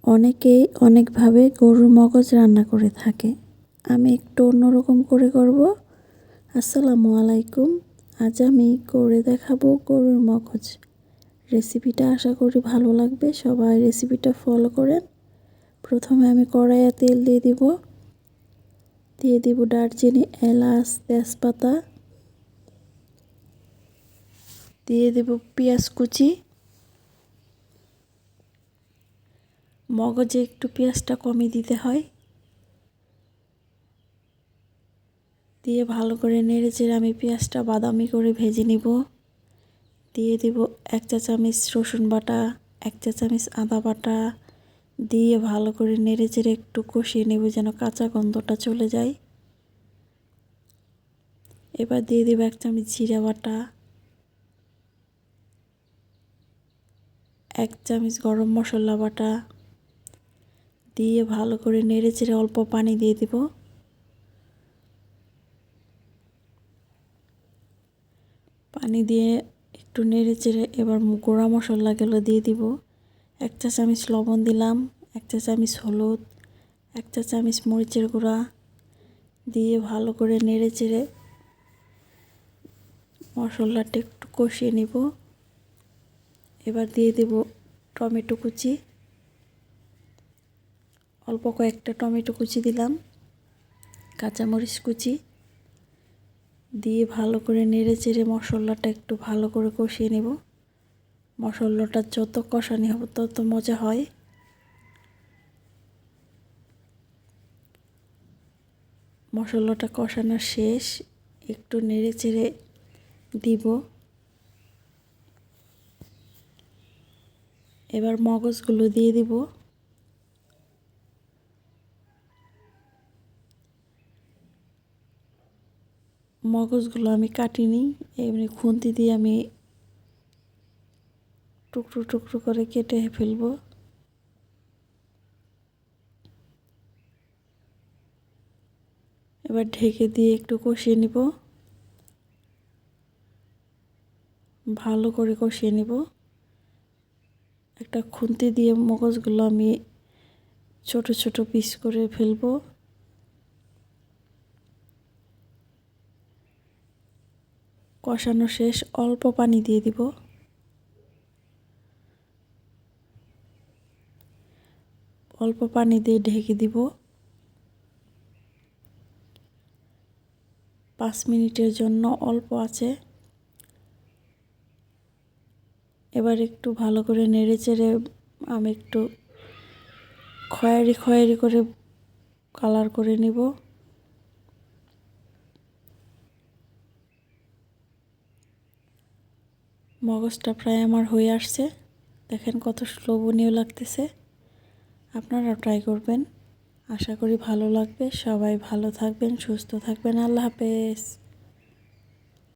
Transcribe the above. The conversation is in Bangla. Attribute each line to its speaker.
Speaker 1: অনেকেই অনেকভাবে গরুর মগজ রান্না করে থাকে। আমি একটু অন্যরকম করে করব। আসসালামু আলাইকুম। আজ আমি করে দেখাবো গরুর মগজ। রেসিপিটা আশা করি ভালো লাগবে, সবাই রেসিপিটা ফলো করেন। প্রথমে আমি কড়াইয়ে তেল দিয়ে দিব দারচিনি, এলাচ, তেজপাতা, দিয়ে দেব পেঁয়াজ কুচি। মগজে একটু পেঁয়াজটা কমই দিতে হয়। দিয়ে ভালো করে নেড়েচেড়ে আমি পেঁয়াজটা বাদামি করে ভেজে নিব। দিয়ে দিব 1 চা চামচ রসুন বাটা, 1 চা চামচ আদা বাটা, দিয়ে ভালো করে নেড়েচেড়ে একটু কষিয়ে নেব যেন কাঁচা গন্ধটা চলে যায়। এবার দিয়ে দিব 1 চামচ জিরা বাটা, 1 চামচ গরম মশলা বাটা, দিয়ে ভালো করে নেড়েচেড়ে অল্প পানি দিয়ে দিব। পানি দিয়ে একটু নেড়েচেড়ে এবার গুঁড়া মশলাগুলো দিয়ে দিব। 1 চা চামচ লবণ দিলাম, 1 চা চামচ হলুদ, 1 চা চামচ মরিচের গুঁড়া, দিয়ে ভালো করে নেড়েচেড়ে মশলাটা একটু কষিয়ে নিব। এবার দিয়ে দেব টমেটো কুচি, অল্প কয়েকটা টমেটো কুচি দিলাম, কাঁচামরিচ কুচি, দিয়ে ভালো করে নেড়েচেড়ে মশলাটা একটু ভালো করে কষিয়ে নেব। মশলাটা যত কষানি হবে তত মজা হয়। মশলাটা কষানো শেষ, একটু নেড়েচেড়ে দিব। এবার মগজগুলো দিয়ে দিব। মগজগুলো আমি কাটিনি, এমনি খুন্তি দিয়ে আমি টুকরো টুকরো করে কেটে ফেলবো। এবার ঢেকে দিয়ে একটু কষিয়ে নিব, ভালো করে কষিয়ে নিব। একটা খুন্তি দিয়ে মগজগুলো আমি ছোট ছোট পিস করে ফেলবো। কষানো শেষ, অল্প পানি দিয়ে দিব। অল্প পানি দিয়ে ঢেকে দিব। 5 মিনিটের জন্য অল্প আছে। এবার একটু ভালো করে নেড়েচেড়ে আমি একটু খয়েরি খয়েরি করে কালার করে নিব। মগজটা প্রায় আমার হয়ে আসছে, দেখেন কত লোভনীয় লাগতেছে। আপনারাও ট্রাই করবেন, আশা করি ভালো লাগবে। সবাই ভালো থাকবেন, সুস্থ থাকবেন। আল্লাহ হাফেজ।